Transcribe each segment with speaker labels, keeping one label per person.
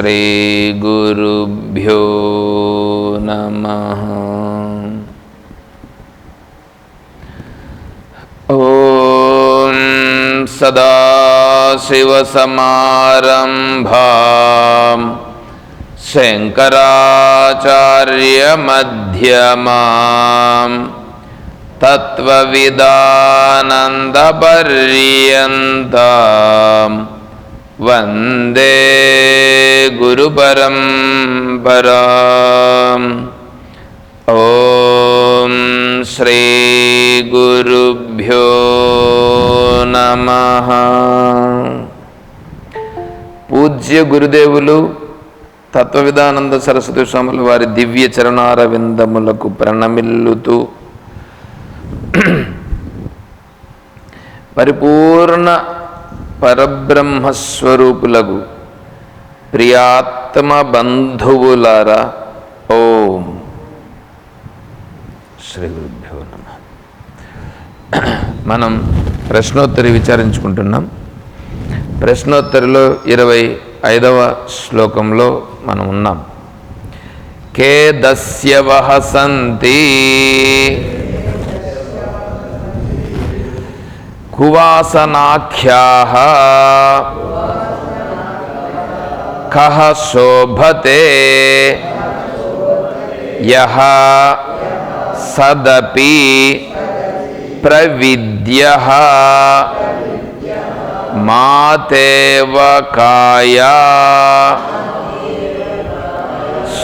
Speaker 1: శ్రీ గురుభ్యో నమః. ఓం సదాశివసమారంభాం శంకరాచార్యమధ్యమాం తత్వవిదానందపర్యంతాం వందే గురుపరంపరాం. ఓం శ్రీ గురుభ్యో నమః. పూజ్య గురుదేవులు తత్వవిదానంద సరస్వతి స్వాముల వారి దివ్య చరణారవిందములకు ప్రణమిల్లుతూ పరిపూర్ణ పరబ్రహ్మస్వరూపులకు ప్రియాత్మ బంధువులారా, ఓం శ్రీ గురుభ్యో నమః. మనం ప్రశ్నోత్తరి విచారించుకుంటున్నాం. ప్రశ్నోత్తరిలో 25వ శ్లోకంలో మనం ఉన్నాం. కే దస్యవః సంతి కువాసనాఖ్యాః కః శోభతే యః సదపి ప్రవిద్యః మాతేవ కాయా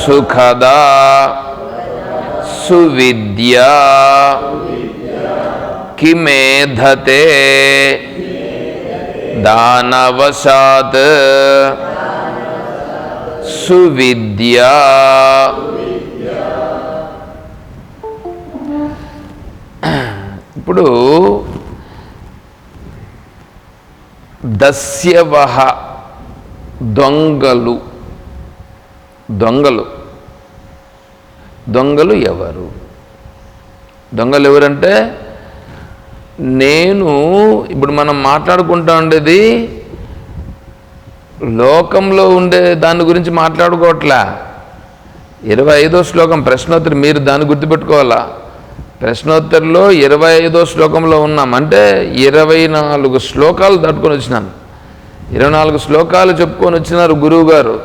Speaker 1: సుఖదా సువిద్యా కిమేధతే దానవశాత్ సువిద్యా. ఇప్పుడు దస్యవః దొంగలు. దొంగలు దొంగలు ఎవరు? దొంగలు ఎవరంటే, నేను ఇప్పుడు మనం మాట్లాడుకుంటా ఉండేది లోకంలో ఉండే దాని గురించి మాట్లాడుకోవట్లా. 25వ శ్లోకం ప్రశ్నోత్తరి, మీరు దాన్ని గుర్తుపెట్టుకోవాలా. ప్రశ్నోత్తరిలో 25వ శ్లోకంలో ఉన్నాం. అంటే 24 శ్లోకాలు తట్టుకొని వచ్చినాను. 24 శ్లోకాలు చెప్పుకొని వచ్చినారు గురువు గారు.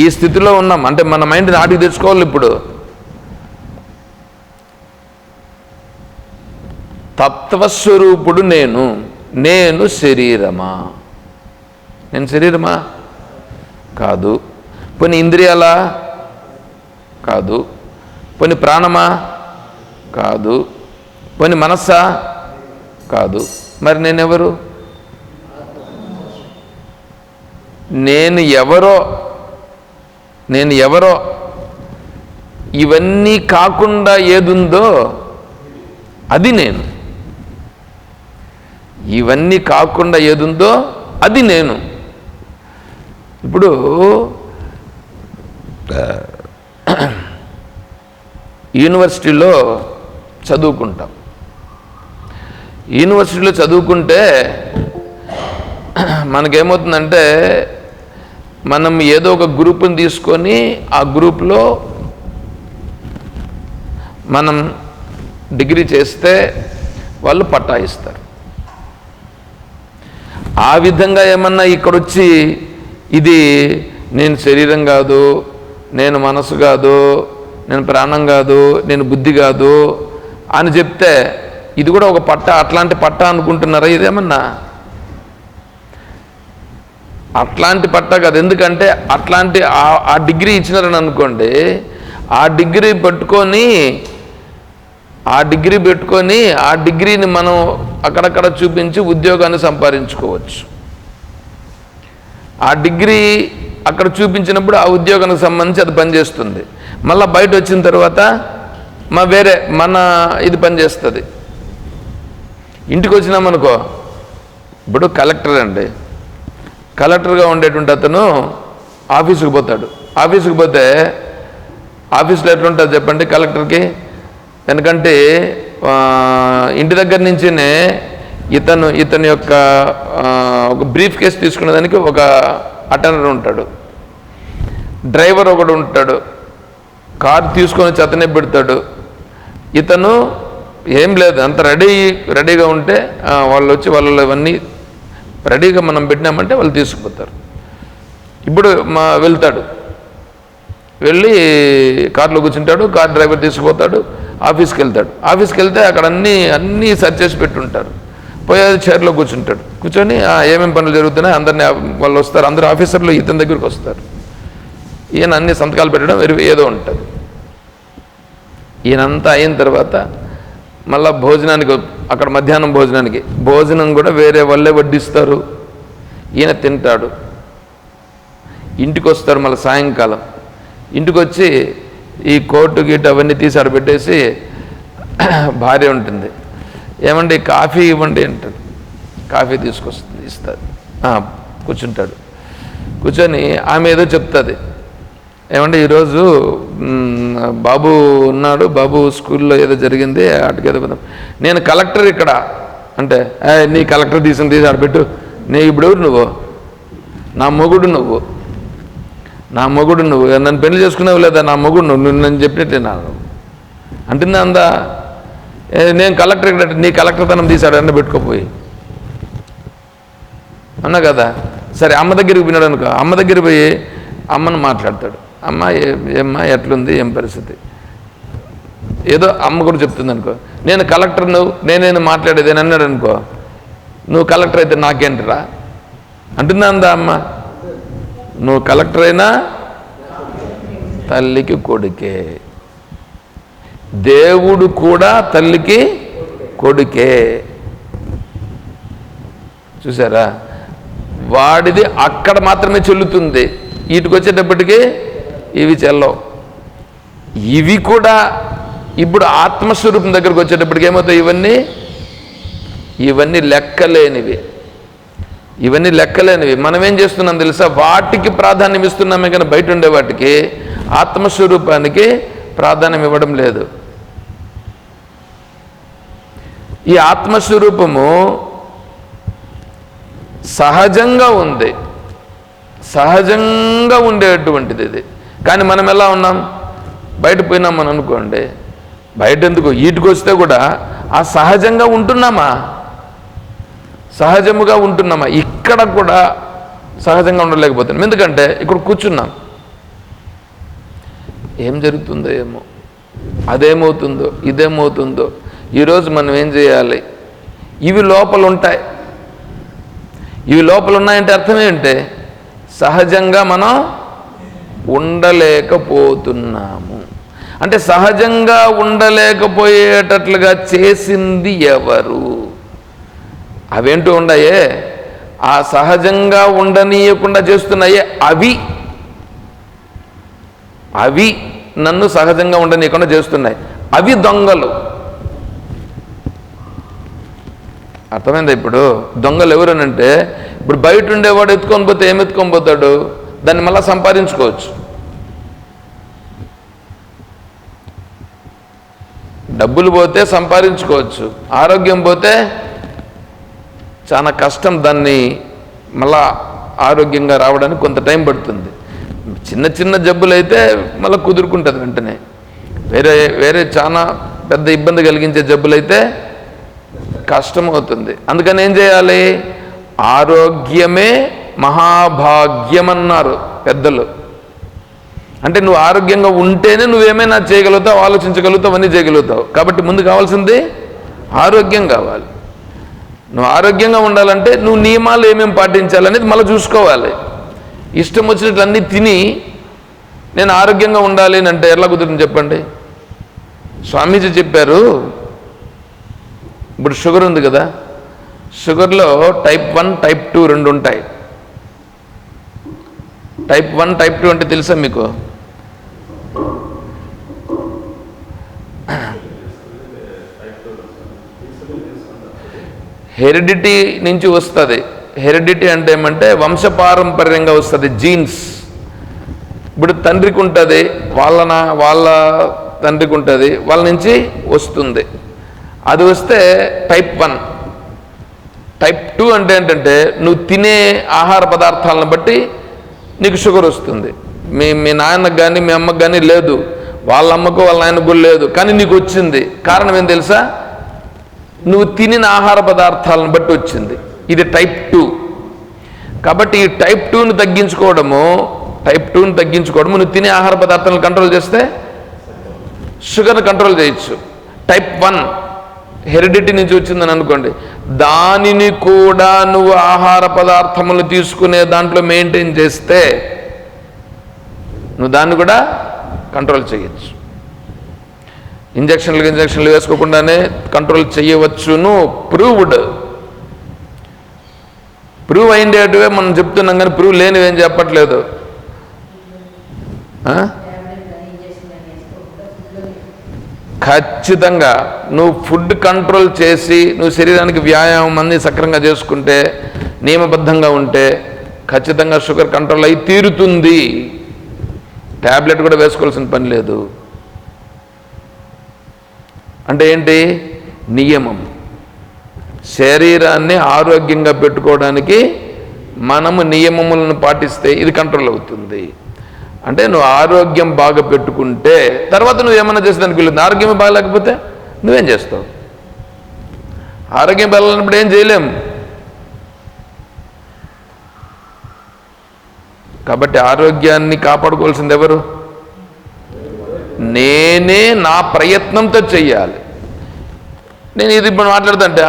Speaker 1: ఈ స్థితిలో ఉన్నాం. అంటే మన మైండ్ నాటికి తెచ్చుకోవాలి. ఇప్పుడు తత్వస్వరూపుడు నేను. నేను శరీరమా? నేను శరీరమా? కాదు. పోనీ ఇంద్రియాలా? కాదు. పోనీ ప్రాణమా? కాదు. పోనీ మనస్సా? కాదు. మరి నేనెవరు? నేను ఎవరో ఇవన్నీ కాకుండా ఏదుందో అది నేను. ఇవన్నీ కాకుండా ఏదుందో అది నేను. ఇప్పుడు యూనివర్సిటీలో చదువుకుంటాం. యూనివర్సిటీలో చదువుకుంటే మనకేమవుతుందంటే, మనం ఏదో ఒక గ్రూప్ని తీసుకొని ఆ గ్రూప్లో మనం డిగ్రీ చేస్తే వాళ్ళు పట్టా ఇస్తారు. ఆ విధంగా ఏమన్నా ఇక్కడొచ్చి ఇది నేను శరీరం కాదు, నేను మనసు కాదు, నేను ప్రాణం కాదు, నేను బుద్ధి కాదు అని చెప్తే ఇది కూడా ఒక పట్టా, అట్లాంటి పట్టా అనుకుంటున్నారా? ఇదేమన్నా అట్లాంటి పట్టా కాదు. ఎందుకంటే అట్లాంటి ఆ డిగ్రీ ఇచ్చినారని అనుకోండి, ఆ డిగ్రీ పెట్టుకొని ఆ డిగ్రీని మనం అక్కడక్కడ చూపించి ఉద్యోగాన్ని సంపాదించుకోవచ్చు. ఆ డిగ్రీ అక్కడ చూపించినప్పుడు ఆ ఉద్యోగానికి సంబంధించి అది పనిచేస్తుంది. మళ్ళీ బయట వచ్చిన తర్వాత మన ఇది పనిచేస్తుంది. ఇంటికి వచ్చినామనుకో, ఇప్పుడు కలెక్టర్ అండి, కలెక్టర్గా ఉండేటువంటి అతను ఆఫీసుకు పోతాడు. ఆఫీసుకు పోతే ఆఫీసులో ఎట్లుంటుంది చెప్పండి కలెక్టర్కి? ఎందుకంటే ఇంటి దగ్గర నుంచినే ఇతని యొక్క ఒక బ్రీఫ్ కేస్ తీసుకునేదానికి ఒక అటెండర్ ఉంటాడు. డ్రైవర్ ఒకడు ఉంటాడు, కారు తీసుకొని వచ్చి అతనే పెడతాడు. ఇతను ఏం లేదు, అంత రెడీగా ఉంటే వాళ్ళు వచ్చి వాళ్ళు ఇవన్నీ రెడీగా మనం పెట్టినామంటే వాళ్ళు తీసుకుపోతారు. ఇప్పుడు వెళ్తాడు, వెళ్ళి కారులో కూర్చుంటాడు, కార్ డ్రైవర్ తీసుకుపోతాడు, ఆఫీస్కి వెళ్తాడు. ఆఫీస్కి వెళ్తే అక్కడ అన్నీ సెర్చ్ చేసి పెట్టుంటారు. పోయేది చైర్లో కూర్చుంటాడు, కూర్చొని ఏమేమి పనులు జరుగుతున్నాయి అందరినీ వాళ్ళు వస్తారు, అందరు ఆఫీసర్లు ఇతని దగ్గరికి వస్తారు. ఈయన అన్ని సంతకాలు పెట్టడం ఏదో ఉంటుంది. ఈయనంతా అయిన తర్వాత మళ్ళీ భోజనానికి, అక్కడ మధ్యాహ్నం భోజనం కూడా వేరే వాళ్ళే వడ్డిస్తారు. ఈయన తింటాడు, ఇంటికి వస్తాడు. మళ్ళీ సాయంకాలం ఇంటికి వచ్చి ఈ కోటు గీటు అవన్నీ తీసి ఆడబెట్టేసి భార్య ఉంటుంది, ఏమండి కాఫీ ఇవ్వండి అంటాడు. కాఫీ తీసుకొస్తుంది, ఇస్తుంది. కూర్చుంటాడు, కూర్చొని ఆమె ఏదో చెప్తుంది, ఏమంటే ఈరోజు బాబు ఉన్నాడు, బాబు స్కూల్లో ఏదో జరిగింది, వాటికి ఏదో నేను కలెక్టర్ ఇక్కడ అంటే, నీ కలెక్టర్ తీసి ఆడబెట్టు, ఇప్పుడు ఎవరు నువ్వు? నా మొగుడు నువ్వు నన్ను పెళ్లి చేసుకున్నావు లేదా? నా మొగుడు నువ్వు నేను చెప్పినట్టే అంటుందా అందా? నేను కలెక్టర్ ఇక్కడ, నీ కలెక్టర్ తనం తీసాడు అన్న పెట్టుకోపోయి అన్నా కదా. సరే అమ్మ దగ్గరికి పోయినాడు అనుకో, అమ్మ దగ్గర పోయి అమ్మను మాట్లాడతాడు. అమ్మ ఏమ్మా ఎట్లుంది, ఏం పరిస్థితి, ఏదో అమ్మ కూడా చెప్తుంది అనుకో. నేను కలెక్టర్, నేనేను మాట్లాడేది అని అన్నాడు అనుకో, నువ్వు కలెక్టర్ అయితే నాకేంటిరా అంటుందా అందా అమ్మ? నువ్వు కలెక్టర్ అయినా తల్లికి కొడుకే, దేవుడు కూడా తల్లికి కొడుకే. చూసారా, వాడిది అక్కడ మాత్రమే చెల్లుతుంది, వీటికి వచ్చేటప్పటికి ఇవి చెల్లవు. ఇవి కూడా ఇప్పుడు ఆత్మస్వరూపం దగ్గరకు వచ్చేటప్పటికి ఏమవుతాయి? ఇవన్నీ లెక్కలేనివి. మనం ఏం చేస్తున్నాం తెలుసా? వాటికి ప్రాధాన్యం ఇస్తున్నామే కానీ బయట ఉండే వాటికి, ఆత్మస్వరూపానికి ప్రాధాన్యం ఇవ్వడం లేదు. ఈ ఆత్మస్వరూపము సహజంగా ఉండేటువంటిది ఇది. కానీ మనం ఎలా ఉన్నాం? బయట పోయినాం మనం అనుకోండి, బయట ఎందుకు వీటికి వస్తే కూడా ఆ సహజంగా ఉంటున్నామా? ఇక్కడ కూడా సహజంగా ఉండలేకపోతున్నాం. ఎందుకంటే ఇక్కడ కూర్చున్నాం, ఏం జరుగుతుందో ఏమో, అదేమవుతుందో ఇదేమవుతుందో. ఈరోజు మనం ఏం చేయాలి? ఇవి లోపల ఉన్నాయంటే అర్థం ఏంటి? సహజంగా మనం ఉండలేకపోతున్నాము. అంటే సహజంగా ఉండలేకపోయేటట్లుగా చేసింది ఎవరు? అవేంటూ ఉన్నాయే, ఆ సహజంగా ఉండనీయకుండా చేస్తున్నాయే అవి నన్ను సహజంగా ఉండనీయకుండా చేస్తున్నాయి. అవి దొంగలు. అర్థమైందా? ఇప్పుడు దొంగలు ఎవరనంటే, ఇప్పుడు బయట ఉండేవాడు ఎత్తుకొని పోతే ఏం ఎత్తుకొని పోతాడు? దాన్ని మళ్ళీ సంపాదించుకోవచ్చు. డబ్బులు పోతే సంపాదించుకోవచ్చు, ఆరోగ్యం పోతే చాలా కష్టం. దాన్ని మళ్ళా ఆరోగ్యంగా రావడానికి కొంత టైం పడుతుంది. చిన్న జబ్బులు అయితే మళ్ళీ కుదురుకుంటుంది వెంటనే. వేరే చాలా పెద్ద ఇబ్బంది కలిగించే జబ్బులైతే కష్టం అవుతుంది. అందుకని ఏం చేయాలి? ఆరోగ్యమే మహాభాగ్యం అన్నారు పెద్దలు. అంటే నువ్వు ఆరోగ్యంగా ఉంటేనే నువ్వేమైనా చేయగలుగుతావు, ఆలోచించగలుగుతావు, అన్నీ చేయగలుగుతావు. కాబట్టి ముందు కావాల్సింది ఆరోగ్యం కావాలి. నువ్వు ఆరోగ్యంగా ఉండాలంటే నువ్వు నియమాలు ఏమేమి పాటించాలనేది మళ్ళీ చూసుకోవాలి. ఇష్టం వచ్చినట్లు అన్నీ తిని నేను ఆరోగ్యంగా ఉండాలి అని అంటే ఎలా కుదురుతుంది చెప్పండి? స్వామీజీ చెప్పారు, ఇప్పుడు షుగర్ ఉంది కదా, షుగర్లో టైప్ 1 టైప్ 2 రెండు ఉంటాయి. టైప్ 1 టైప్ 2 అంటే తెలుసా మీకు? హెరిడిటీ నుంచి వస్తుంది. హెరిడిటీ అంటే ఏమంటే వంశపారంపర్యంగా వస్తుంది, జీన్స్. ఇప్పుడు తండ్రికి ఉంటుంది, వాళ్ళ తండ్రికి ఉంటుంది, వాళ్ళ నుంచి వస్తుంది. అది వస్తే టైప్ 1. టైప్ 2 అంటే ఏంటంటే నువ్వు తినే ఆహార పదార్థాలను బట్టి నీకు షుగర్ వస్తుంది. మీ నాన్నకు కానీ మీ అమ్మకు కానీ లేదు, వాళ్ళ అమ్మకు వాళ్ళ నాయనకు కూడా లేదు, కానీ నీకు వచ్చింది. కారణం ఏం తెలుసా? నువ్వు తినిన ఆహార పదార్థాలను బట్టి వచ్చింది. ఇది టైప్ 2. కాబట్టి ఈ టైప్ 2ను తగ్గించుకోవడము నువ్వు తినే ఆహార పదార్థాలను కంట్రోల్ చేస్తే షుగర్ని కంట్రోల్ చేయొచ్చు. టైప్ 1 హెరిడిటీ నుంచి వచ్చిందని అనుకోండి, దానిని కూడా నువ్వు ఆహార పదార్థములు తీసుకునే దాంట్లో మెయింటైన్ చేస్తే నువ్వు దాన్ని కూడా కంట్రోల్ చేయొచ్చు. ఇంజక్షన్లు వేసుకోకుండానే కంట్రోల్ చేయవచ్చును. ప్రూవ్ అయిండేటివే మనం చెప్తున్నాం, కానీ ప్రూవ్ లేనివేం చెప్పట్లేదు. ఖచ్చితంగా నువ్వు ఫుడ్ కంట్రోల్ చేసి నువ్వు శరీరానికి వ్యాయామం అన్నీ సక్రంగా చేసుకుంటే, నియమబద్ధంగా ఉంటే ఖచ్చితంగా షుగర్ కంట్రోల్ అయి తీరుతుంది. ట్యాబ్లెట్ కూడా వేసుకోవాల్సిన పని లేదు. అంటే ఏంటి? నియమం. శరీరాన్ని ఆరోగ్యంగా పెట్టుకోవడానికి మనము నియమములను పాటిస్తే ఇది కంట్రోల్ అవుతుంది. అంటే నువ్వు ఆరోగ్యం బాగా పెట్టుకుంటే తర్వాత నువ్వు ఏమన్నా చేసేదానికి వీళ్ళు. ఆరోగ్యం బాగలేకపోతే నువ్వేం చేస్తావు? ఆరోగ్యం బాగాలేనప్పుడు ఏం చేయలేం. కాబట్టి ఆరోగ్యాన్ని కాపాడుకోవాల్సింది ఎవరు? నేనే నా ప్రయత్నంతో చెయ్యాలి. నేను ఇది ఇప్పుడు మాట్లాడుతుంటే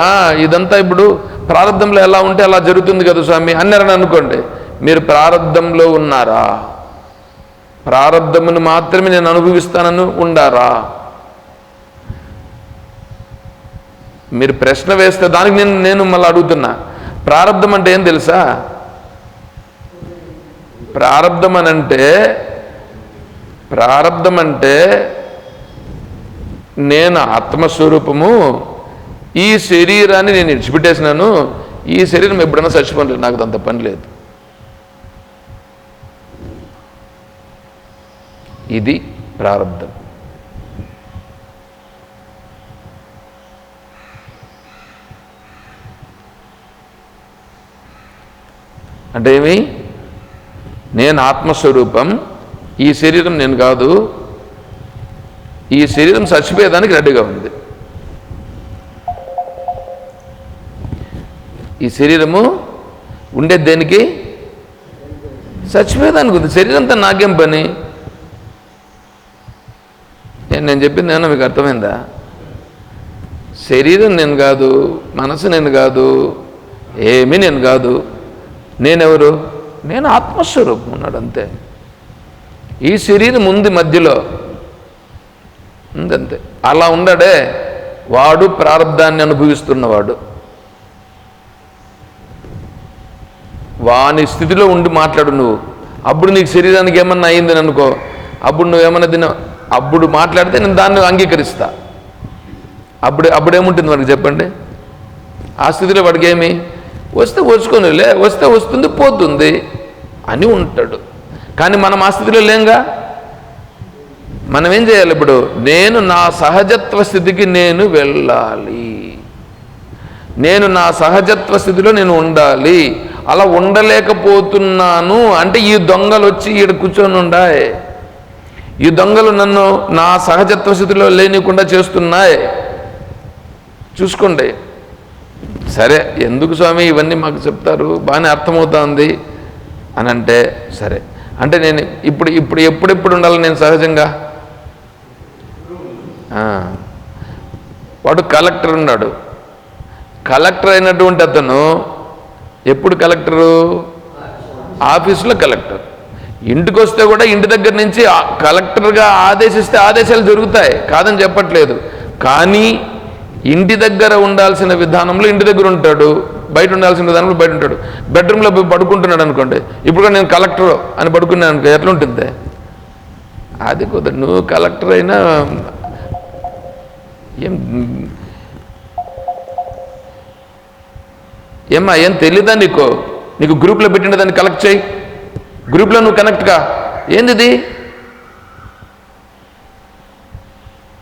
Speaker 1: ఇదంతా ఇప్పుడు ప్రారంధంలో ఎలా ఉంటే అలా జరుగుతుంది కదా స్వామి అన్నారని అనుకోండి. మీరు ప్రారంధంలో ఉన్నారా? ప్రారంధమును మాత్రమే నేను అనుభవిస్తానని ఉండారా? మీరు ప్రశ్న వేస్తే దానికి నేను మళ్ళీ అడుగుతున్నా. ప్రారంధం అంటే ఏం తెలుసా? ప్రారంధం అంటే నేను ఆత్మస్వరూపము, ఈ శరీరాన్ని నేను విడిచిపెట్టేసినాను, ఈ శరీరం ఎప్పుడైనా చచ్చిపోలేదు, నాకు అంత పని లేదు. ఇది ప్రారంధం. అంటే ఏమి? నేను ఆత్మస్వరూపం, ఈ శరీరం నేను కాదు, ఈ శరీరం చచ్చిపోయేదానికి రెడీగా ఉంది. ఈ శరీరము ఉండేది దేనికి? చచ్చిపోయేదానికి ఉంది. శరీరంతో నాకేం పని? నేను చెప్పింది ఏమన్నా మీకు అర్థమైందా? శరీరం నేను కాదు, మనసు నేను కాదు, ఏమీ నేను కాదు. నేనెవరు? నేను ఆత్మస్వరూపం ఉన్నాడు అంతే. ఈ శరీరం ఉంది మధ్యలో ఉందంతే. అలా ఉండడే వాడు ప్రారంధాన్ని అనుభవిస్తున్నవాడు. వాని స్థితిలో ఉండి మాట్లాడు నువ్వు. అప్పుడు నీకు శరీరానికి ఏమన్నా అయిందని అనుకో, అప్పుడు నువ్వేమన్నా అప్పుడు మాట్లాడితే నేను దాన్ని అంగీకరిస్తా. అప్పుడేముంటుంది మనకి చెప్పండి? ఆ స్థితిలో వాడికి ఏమి? వస్తే వచ్చుకోనిలే, వస్తే వస్తుంది పోతుంది అని ఉంటాడు. కానీ మనం ఆ స్థితిలో లేంగా. మనం ఏం చేయాలి? ఇప్పుడు నేను నా సహజత్వ స్థితికి నేను వెళ్ళాలి, నేను నా సహజత్వ స్థితిలో నేను ఉండాలి. అలా ఉండలేకపోతున్నాను అంటే ఈ దొంగలు వచ్చి ఈడ కూర్చొని ఉండాయి, ఈ దొంగలు నన్ను నా సహజత్వ స్థితిలో లేనికుండా చేస్తున్నాయి. చూసుకోండి. సరే, ఎందుకు స్వామి ఇవన్నీ మాకు చెప్తారు, బాగానే అర్థమవుతుంది అని అంటే సరే. అంటే నేను ఎప్పుడెప్పుడు ఉండాలి నేను సహజంగా? వాడు కలెక్టర్ ఉన్నాడు. కలెక్టర్ అయినటువంటి అతను ఎప్పుడు కలెక్టరు? ఆఫీసులో కలెక్టర్. ఇంటికి వస్తే కూడా ఇంటి దగ్గర నుంచి కలెక్టర్గా ఆదేశిస్తే ఆదేశాలు జరుగుతాయి, కాదని చెప్పట్లేదు. కానీ ఇంటి దగ్గర ఉండాల్సిన విధానంలో ఇంటి దగ్గర ఉంటాడు, బయట ఉండాల్సిన విధానంలో బయట ఉంటాడు. బెడ్రూమ్లో పడుకుంటున్నాడు అనుకోండి, ఇప్పుడు నేను కలెక్టర్ అని పడుకున్నాను అనుకో, ఎట్లా ఉంటుంది? అది కుదరదు. నువ్వు కలెక్టర్ అయినా ఏం తెలీదా నీకు? నీకు గ్రూప్లో పెట్టిన దాన్ని కలెక్ట్ చేయి, గ్రూప్లో నువ్వు కనెక్ట్గా. ఏంది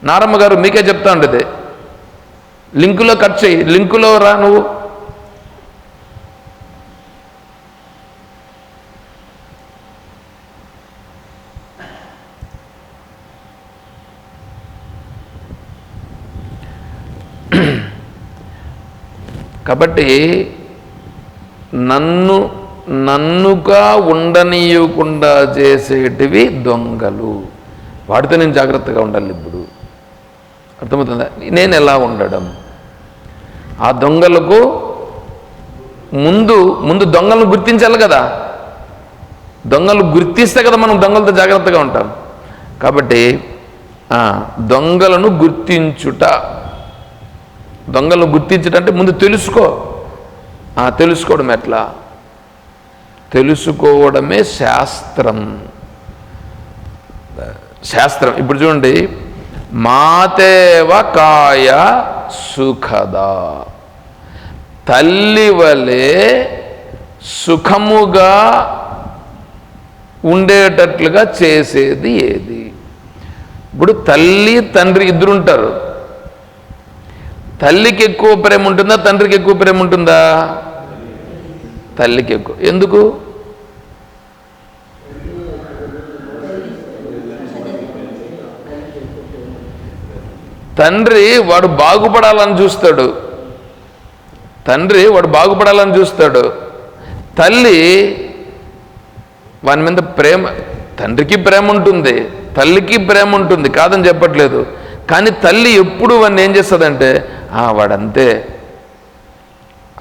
Speaker 1: నారమ్మ గారు మీకే చెప్తా ఉండేది, లింకులో కట్ చేయి, లింకులో రా నువ్వు. కాబట్టి నన్నుగా ఉండనీయకుండా చేసేటివి దొంగలు. వాటితో నేను జాగ్రత్తగా ఉండాలి. ఇప్పుడు అర్థమవుతుందా? నేను ఎలా ఉండడం? ఆ దొంగలకు ముందు దొంగలను గుర్తించాలి కదా. దొంగలు గుర్తిస్తే కదా మనం దొంగలతో జాగ్రత్తగా ఉంటాం. కాబట్టి దొంగలను గుర్తించుట అంటే ముందు తెలుసుకో. తెలుసుకోవడం ఎట్లా? తెలుసుకోవడమే శాస్త్రం. ఇప్పుడు చూడండి, మాతేవ కాయ సుఖదా, తల్లి వలె సుఖముగా ఉండేటట్లుగా చేసేది ఏది? ఇప్పుడు తల్లి తండ్రి ఇద్దరు ఉంటారు. తల్లికి ఎక్కువ ప్రేమ ఉంటుందా, తండ్రికి ఎక్కువ ప్రేమ ఉంటుందా? తల్లికి ఎక్కువ. ఎందుకు? తండ్రి వాడు బాగుపడాలని చూస్తాడు. తల్లి వాని మీద ప్రేమ, తండ్రికి ప్రేమ ఉంటుంది, తల్లికి ప్రేమ ఉంటుంది, కాదని చెప్పట్లేదు. కానీ తల్లి ఎప్పుడు వాడిని ఏం చేస్తుందంటే, వాడంతే,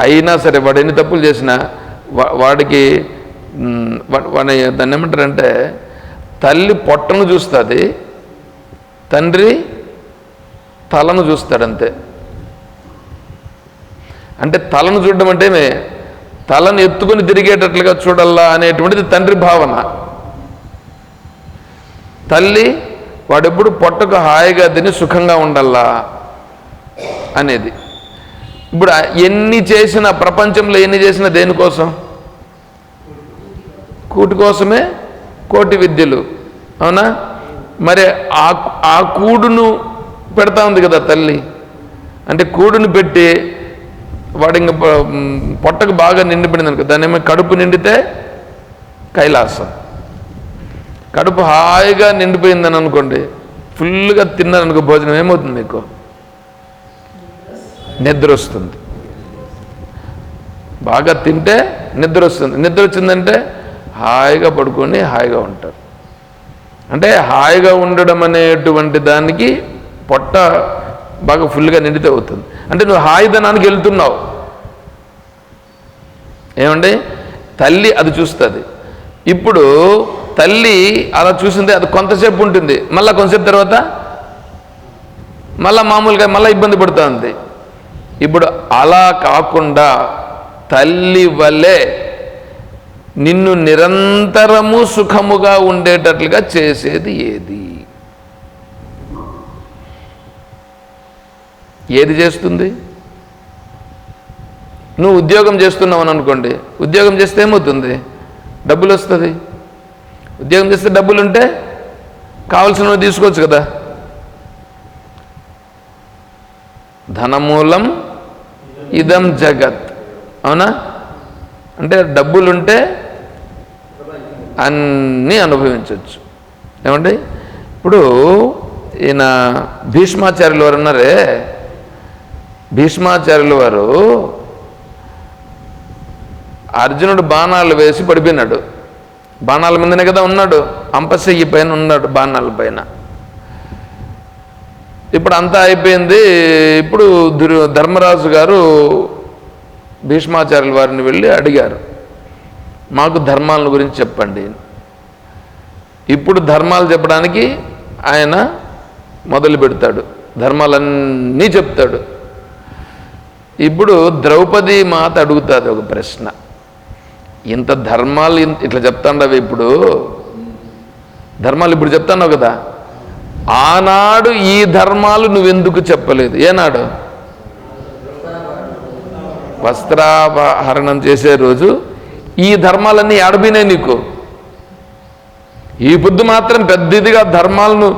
Speaker 1: అయినా సరే వాడు ఎన్ని తప్పులు చేసినా వాడికి దాన్ని ఏమంటారంటే, తల్లి పొట్టను చూస్తుంది, తండ్రి తలను చూస్తాడంతే. అంటే తలను చూడడం అంటే తలను ఎత్తుకొని తిరిగేటట్లుగా చూడాలా అనేటువంటిది తండ్రి భావన. తల్లి వాడెప్పుడు పొట్టకు హాయిగా తిని సుఖంగా ఉండాలా అనేది. ఇప్పుడు ఎన్ని చేసినా, ప్రపంచంలో ఎన్ని చేసినా దేనికోసం? కూటి కోసమే కోటి విద్యలు, అవునా? మరి ఆ కూడును పెడతా ఉంది కదా తల్లి. అంటే కూడును పెట్టి వాడు ఇంక పొట్టకు బాగా నిండిపోయింది అనుకో, దాని ఏమో కడుపు నిండితే కైలాసం. కడుపు హాయిగా నిండిపోయిందని అనుకోండి, ఫుల్గా తిన్నారనుకో భోజనం, ఏమవుతుంది మీకు? నిద్ర వస్తుంది. బాగా తింటే నిద్ర వస్తుంది. నిద్ర వచ్చిందంటే హాయిగా పడుకొని హాయిగా ఉంటారు. అంటే హాయిగా ఉండడం అనేటువంటి దానికి పొట్ట బాగా ఫుల్గా నిండితే అవుతుంది. అంటే నువ్వు హాయిదనానికి వెళ్తున్నావు. ఏమండి? తల్లి అది చూస్తుంది. ఇప్పుడు తల్లి అలా చూసింది, అది కొంతసేపు ఉంటుంది, మళ్ళీ కొంతసేపు తర్వాత మళ్ళీ మామూలుగా మళ్ళీ ఇబ్బంది పడుతూ ఉంది. ఇప్పుడు అలా కాకుండా తల్లి వలె నిన్ను నిరంతరము సుఖముగా ఉండేటట్లుగా చేసేది ఏది? ఏది చేస్తుంది? నువ్వు ఉద్యోగం చేస్తున్నావు అని అనుకోండి, ఉద్యోగం చేస్తే ఏమవుతుంది? డబ్బులు వస్తుంది. ఉద్యోగం చేస్తే డబ్బులు ఉంటే కావాల్సినవి తీసుకోవచ్చు కదా. ధనమూలం ఇదం జగత్, అవునా? అంటే డబ్బులుంటే అన్నీ అనుభవించవచ్చు. ఏమండి? ఇప్పుడు ఈయన భీష్మాచార్యులు వారు ఉన్నారే, భీష్మాచార్యుల వారు అర్జునుడు బాణాలు వేసి పడిపోయినాడు. బాణాల మీదనే కదా ఉన్నాడు, అంపశయ్యి పైన ఉన్నాడు, బాణాల పైన. ఇప్పుడు అంతా అయిపోయింది. ఇప్పుడు ధర్మరాజు గారు భీష్మాచార్యుల వారిని వెళ్ళి అడిగారు, మాకు ధర్మాల గురించి చెప్పండి. ఇప్పుడు ధర్మాలు చెప్పడానికి ఆయన మొదలు పెడతాడు, ధర్మాలన్నీ చెప్తాడు. ఇప్పుడు ద్రౌపది మాత అడుగుతుంది ఒక ప్రశ్న, ఇంత ధర్మాలు ఇట్లా చెప్తాండవి, ఇప్పుడు ధర్మాలు ఇప్పుడు చెప్తాన్నావు కదా, ఆనాడు ఈ ధర్మాలు నువ్వెందుకు చెప్పలేదు? ఏనాడు? వస్త్రాపహరణం చేసే రోజు ఈ ధర్మాలన్నీ ఆడబినాయి నీకు. ఈ పొద్దు మాత్రం పెద్దదిగా ధర్మాలను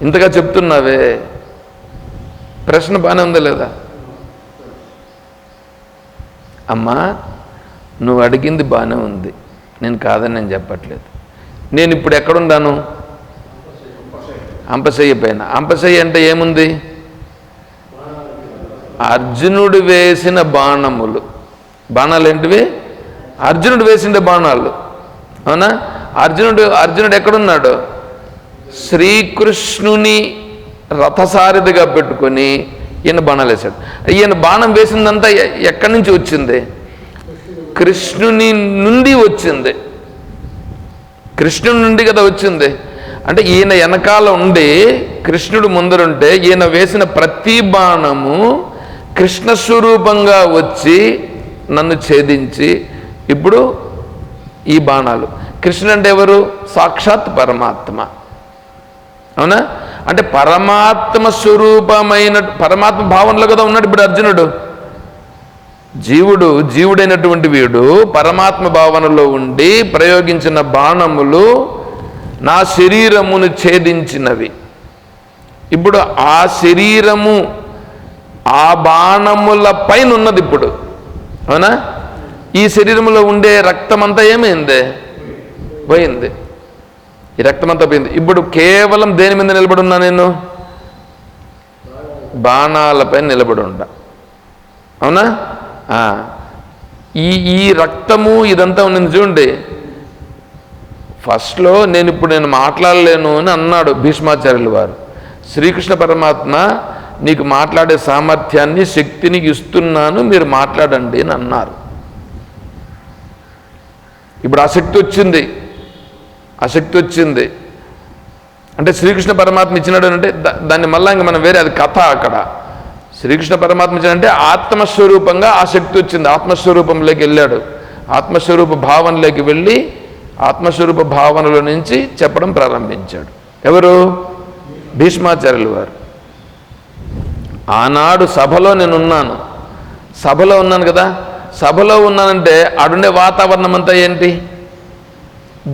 Speaker 1: ఇంతగా చెప్తున్నావే. ప్రశ్న బాగానే ఉందా లేదా? అమ్మా, నువ్వు అడిగింది బాగానే ఉంది, నేను కాదని నేను చెప్పట్లేదు. నేను ఇప్పుడు ఎక్కడున్నాను? అంపశయ్య పైన. అంపశయ్య అంటే ఏముంది? అర్జునుడు వేసిన బాణములు. బాణాలు ఏంటివి? అర్జునుడు వేసిన బాణాలు. అవునా? అర్జునుడు ఎక్కడున్నాడు? శ్రీకృష్ణుని రథసారథిగా పెట్టుకొని ఈయన బాణాలు వేశాడు. ఈయన బాణం వేసిందంతా ఎక్కడి నుంచి వచ్చింది? కృష్ణుని నుండి వచ్చింది. కృష్ణుడి నుండి కదా వచ్చింది. అంటే ఈయన వెనకాల ఉండి కృష్ణుడు ముందరుంటే ఈయన వేసిన ప్రతి బాణము కృష్ణ స్వరూపంగా వచ్చి నన్ను ఛేదించి ఇప్పుడు ఈ బాణాలు. కృష్ణుడు అంటే ఎవరు? సాక్షాత్ పరమాత్మ. అవునా? అంటే పరమాత్మ స్వరూపమైన పరమాత్మ భావనలో కదా ఉన్నాడు ఇప్పుడు అర్జునుడు. జీవుడైనటువంటి వీడు పరమాత్మ భావనలో ఉండి ప్రయోగించిన బాణములు నా శరీరమును ఛేదించినవి. ఇప్పుడు ఆ శరీరము ఆ బాణముల పైన ఉన్నది ఇప్పుడు. అవునా? ఈ శరీరంలో ఉండే రక్తమంతా ఏమైంది? పోయింది. ఈ రక్తమంతా పోయింది. ఇప్పుడు కేవలం దేని మీద నిలబడి ఉన్నా? నేను బాణాలపై నిలబడి ఉంటా. అవునా? ఈ రక్తము ఇదంతా ఉన్నది చూడండి. ఫస్ట్లో నేను మాట్లాడలేను అని అన్నాడు భీష్మాచార్యులు వారు. శ్రీకృష్ణ పరమాత్మ నీకు మాట్లాడే సామర్థ్యాన్ని శక్తిని ఇస్తున్నాను, మీరు మాట్లాడండి అని అన్నారు. ఇప్పుడు ఆ శక్తి వచ్చింది. అంటే శ్రీకృష్ణ పరమాత్మ ఇచ్చినాడు అంటే దాన్ని మళ్ళా ఇంక మనం వేరే, అది కథ. అక్కడ శ్రీకృష్ణ పరమాత్మ ఇచ్చినంటే ఆత్మస్వరూపంగా ఆ శక్తి వచ్చింది. ఆత్మస్వరూపంలోకి వెళ్ళాడు. ఆత్మస్వరూప భావనలోకి వెళ్ళి ఆత్మస్వరూప భావనలో నుంచి చెప్పడం ప్రారంభించాడు. ఎవరు? భీష్మాచార్యులు వారు. ఆనాడు సభలో నేనున్నాను. సభలో ఉన్నాను కదా. సభలో ఉన్నానంటే ఆడుండే వాతావరణం అంతా ఏంటి?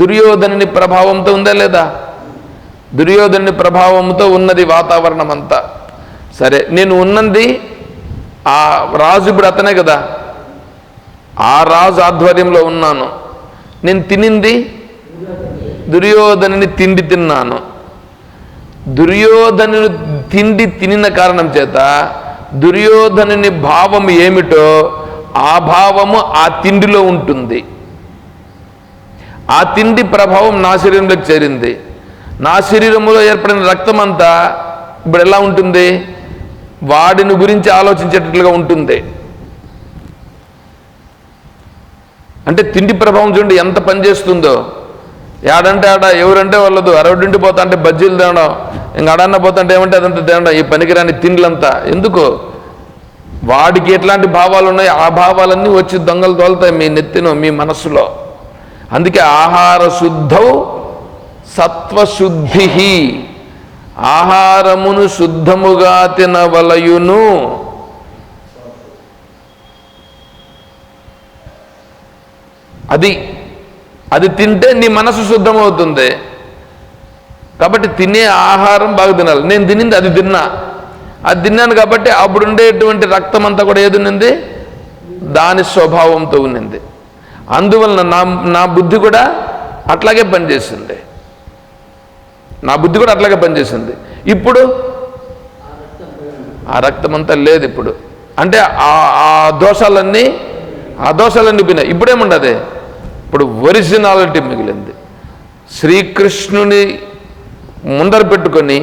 Speaker 1: దుర్యోధనుని ప్రభావంతో ఉందా లేదా? దుర్యోధనుని ప్రభావంతో ఉన్నది వాతావరణం అంతా. సరే, నేను ఉన్నది ఆ రాజు, ఇప్పుడు అతనే కదా, ఆ రాజు ఆధ్వర్యంలో ఉన్నాను. నేను తినింది దుర్యోధనుని తిండి తిన్నాను. దుర్యోధనుని తిండి తినిన కారణం చేత దుర్యోధనుని భావం ఏమిటో ఆ భావము ఆ తిండిలో ఉంటుంది. ఆ తిండి ప్రభావం నా శరీరంలోకి చేరింది. నా శరీరంలో ఏర్పడిన రక్తం అంతా ఇప్పుడు ఎలా ఉంటుంది? వాడిని గురించి ఆలోచించేటట్లుగా ఉంటుంది. అంటే తిండి ప్రభావం చూడండి ఎంత పనిచేస్తుందో. ఏడంటే ఆడ, ఎవరంటే వాళ్ళదు, అరవడింటి పోతా అంటే బజ్జీలు తినడం, ఇంక అడన్న పోతా అంటే ఏమంటే అదంతా తినడం, ఈ పనికిరాని తిండ్లంతా ఎందుకు? వాడికి ఎట్లాంటి భావాలు ఉన్నాయి ఆ భావాలన్నీ వచ్చి దొంగలు తోలుతాయి మీ నెత్తిన, మీ మనస్సులో. అందుకే ఆహార శుద్ధౌ సత్వశుద్ధి, ఆహారమును శుద్ధముగా తినవలయును. అది తింటే నీ మనసు శుద్ధమవుతుంది. కాబట్టి తినే ఆహారం బాగా తినాలి. నేను తినింది అది తిన్నాను కాబట్టి అప్పుడు ఉండేటువంటి రక్తం అంతా కూడా ఏది ఉన్నింది? దాని స్వభావంతో ఉన్నింది. అందువలన నా బుద్ధి కూడా అట్లాగే పనిచేసింది. ఇప్పుడు ఆ రక్తం అంతా లేదు. ఇప్పుడు అంటే ఆ దోషాలన్నీ పోయినాయి. ఇప్పుడేముండదు, ఇప్పుడు ఒరిజినాలిటీ మిగిలింది. శ్రీకృష్ణుని ముందర పెట్టుకొని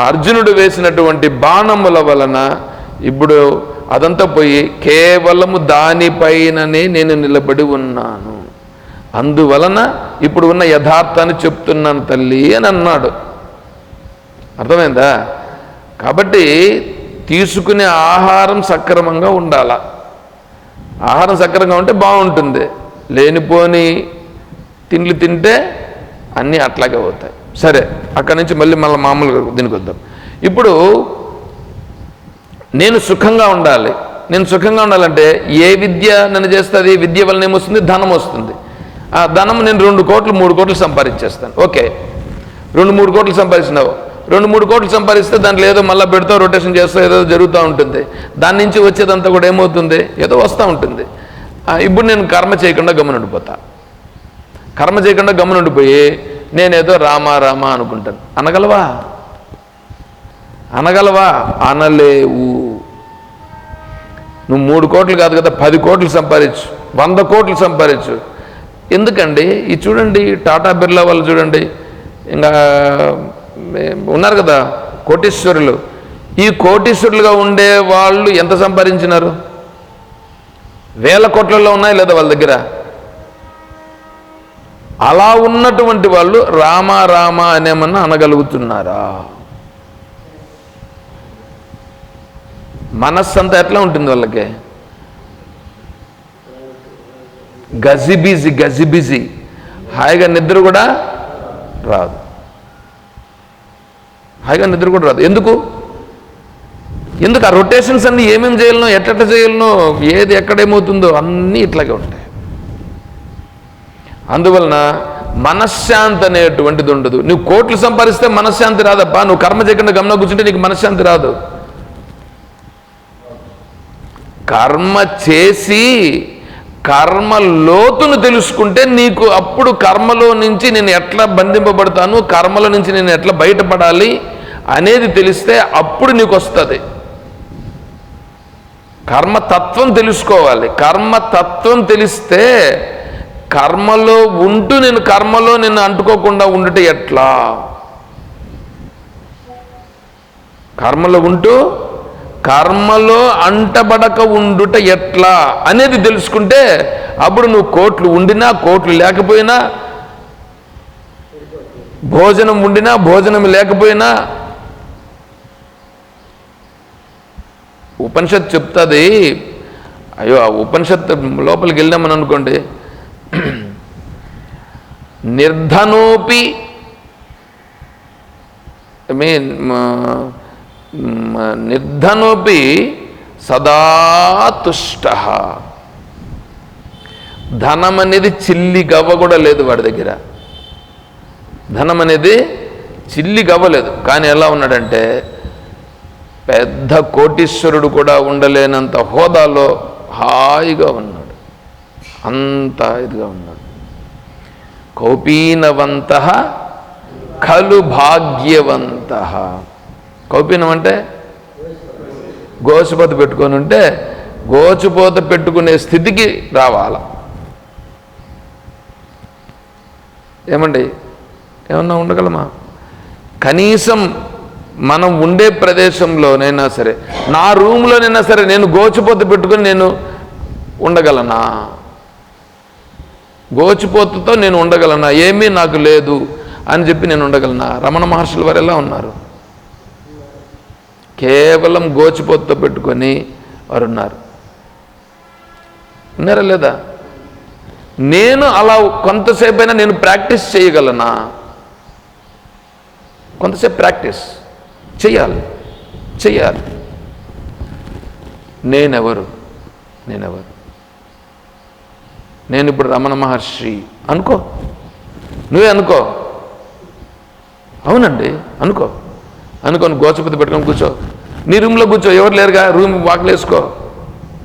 Speaker 1: అర్జునుడు వేసినటువంటి బాణముల వలన ఇప్పుడు అదంతా పోయి కేవలము దానిపైననే నేను నిలబడి ఉన్నాను. అందువలన ఇప్పుడు ఉన్న యథార్థాన్ని చెప్తున్నాను తల్లి అని అన్నాడు. అర్థమైందా? కాబట్టి తీసుకునే ఆహారం సక్రమంగా ఉండాల. ఆహారం సక్రమంగా ఉంటే బాగుంటుంది. లేనిపోని తిండ్లు తింటే అన్నీ అట్లాగే అవుతాయి. సరే, అక్కడి నుంచి మళ్ళీ మామూలుగా దీనికి వద్దాం. ఇప్పుడు నేను సుఖంగా ఉండాలంటే ఏ విద్య నన్ను చేస్తుంది? విద్య వలన ఏమొస్తుంది? ధనం వస్తుంది. ఆ ధనం నేను 2 కోట్లు 3 కోట్లు సంపాదించేస్తాను. ఓకే, 2-3 కోట్లు సంపాదించినావు. 2-3 కోట్లు సంపాదిస్తే దాంట్లో ఏదో మళ్ళీ పెడతావు, రొటేషన్ చేస్తావు, ఏదో జరుగుతూ ఉంటుంది. దాని నుంచి వచ్చేదంతా కూడా ఏమవుతుంది? ఏదో వస్తూ ఉంటుంది. ఇప్పుడు నేను కర్మ చేయకుండా గమనుండిపోతా. కర్మ చేయకుండా గమనుండిపోయి నేనేదో రామా అనుకుంటాను. అనగలవా? అనలేవు. నువ్వు 3 కోట్లు కాదు కదా, 10 కోట్లు సంపాదించు, 100 కోట్లు సంపాదించు. ఎందుకండి? ఇది చూడండి, టాటా బిర్లా వాళ్ళు చూడండి, ఇంకా ఉన్నారు కదా కోటీశ్వరులు. ఈ కోటీశ్వరులుగా ఉండే వాళ్ళు ఎంత సంపాదించినారు? వేల కోట్లలో ఉన్నాయి లేదా వాళ్ళ దగ్గర? అలా ఉన్నటువంటి వాళ్ళు రామ రామ అనేమన్నా అనగలుగుతున్నారా? మనస్సు అంతా ఎట్లా ఉంటుంది వాళ్ళకి? గజిబిజి. హాయిగా నిద్ర కూడా రాదు. ఎందుకు ఆ రొటేషన్స్ అన్నీ ఏమేమి చేయాలనో, ఎట్ట చేయాలనో, ఏది ఎక్కడేమవుతుందో అన్నీ ఇట్లాగే ఉంటాయి. అందువలన మనశ్శాంతి అనేటువంటిది ఉండదు. నువ్వు కోట్లు సంపాదిస్తే మనశ్శాంతి రాదప్పా. నువ్వు కర్మ చేయకుండా గమనం కూర్చుంటే నీకు మనశ్శాంతి రాదు. కర్మ చేసి కర్మ లోతును తెలుసుకుంటే నీకు అప్పుడు కర్మలో నుంచి నేను ఎట్లా బంధింపబడతాను, కర్మలో నుంచి నేను ఎట్లా బయటపడాలి అనేది తెలిస్తే అప్పుడు నీకు వస్తుంది. కర్మతత్వం తెలుసుకోవాలి. కర్మతత్వం తెలిస్తే కర్మలో ఉంటూ నేను కర్మలో నిన్ను అంటుకోకుండా ఉండుట ఎట్లా, కర్మలో ఉంటూ కర్మలో అంటబడక ఉండుట ఎట్లా అనేది తెలుసుకుంటే అప్పుడు నువ్వు కోట్లు ఉండినా కోట్లు లేకపోయినా, భోజనం ఉండినా భోజనం లేకపోయినా, ఉపనిషత్తు చెప్తుంది. అయ్యో ఆ ఉపనిషత్తు లోపలికి వెళ్ళామని అనుకోండి, నిర్ధనోపి నిర్ధనోపి సదా తుష్ట. ధనం అనేది చిల్లి గవ్వ కూడా లేదు వాడి దగ్గర. ధనం అనేది చిల్లి గవ్వలేదు. కానీ ఎలా ఉన్నాడంటే పెద్ద కోటీశ్వరుడు కూడా ఉండలేనంత హోదాలో హాయిగా ఉన్నాడు. అంత ఇదిగా ఉన్నాడు. కౌపీనవంత ఖలు భాగ్యవంత. కౌపీనం అంటే గోచుపోత పెట్టుకొని ఉంటే గోచుపోత పెట్టుకునే స్థితికి రావాల. ఏమండి, ఏమన్నా ఉండగలమా? కనీసం మనం ఉండే ప్రదేశంలోనైనా సరే, నా రూమ్లోనైనా సరే నేను గోచుపోత పెట్టుకుని నేను ఉండగలనా? గోచుపోతతో నేను ఉండగలనా? ఏమీ నాకు లేదు అని చెప్పి నేను ఉండగలనా? రమణ మహర్షుల వారు ఎలా ఉన్నారు? కేవలం గోచిపోతతో పెట్టుకొని వారు ఉన్నారు. ఉన్నారా లేదా? నేను అలా కొంతసేపు అయినా నేను ప్రాక్టీస్ చేయగలనా? కొంతసేపు ప్రాక్టీస్ చెయ్యాలి. నేనెవరు? నేను ఇప్పుడు రమణ మహర్షి అనుకో. నువ్వే అనుకో. అవునండి, అనుకోని గోచపతి పెట్టుకొని కూర్చో. నీ రూమ్లో కూర్చో, ఎవరు లేరుగా, రూమ్ వాకిలు వేసుకో,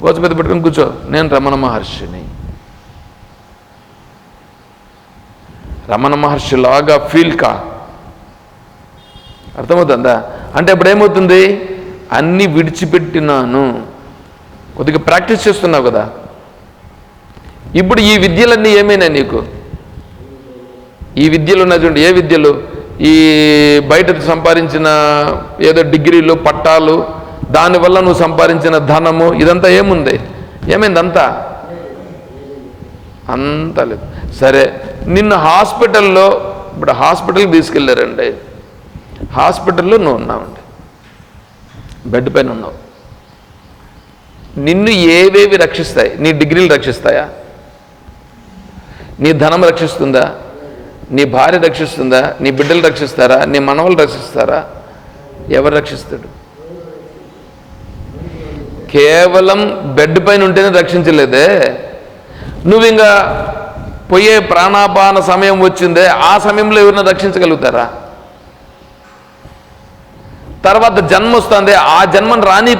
Speaker 1: గోచపతి పెట్టుకొని కూర్చో. నేను రమణ మహర్షిని. రమణ మహర్షి లాగా ఫీల్ కా. అర్థమవుతుందా? అంటే ఇప్పుడు ఏమవుతుంది? అన్నీ విడిచిపెట్టినాను. కొద్దిగా ప్రాక్టీస్ చేస్తున్నావు కదా. ఇప్పుడు ఈ విద్యలన్నీ ఏమైనా నీకు? ఈ విద్యలు ఉన్నాయి చూడండి. ఏ విద్యలు? ఈ బయట సంపాదించిన ఏదో డిగ్రీలు, పట్టాలు, దానివల్ల నువ్వు సంపాదించిన ధనము, ఇదంతా ఏముంది? ఏమైంది? అంతా లేదు. సరే, నిన్ను హాస్పిటల్లో, ఇప్పుడు హాస్పిటల్కి తీసుకెళ్ళారండి. హాస్పిటల్లో నువ్వు ఉన్నావండి, బెడ్ పైన ఉన్నావు. నిన్ను ఏవేవి రక్షిస్తాయి? నీ డిగ్రీలు రక్షిస్తాయా? నీ ధనం రక్షిస్తుందా? నీ భార్య రక్షిస్తుందా? నీ బిడ్డలు రక్షిస్తారా? నీ మనవలు రక్షిస్తారా? ఎవరు రక్షిస్తాడు? కేవలం బెడ్ పైన ఉంటేనే రక్షించలేదే. నువ్వు ఇంకా పోయే ప్రాణాపాన సమయం వచ్చిందే, ఆ సమయంలో ఎవరిని రక్షించగలుగుతారా? తర్వాత జన్మ వస్తుంది, ఆ జన్మను రాని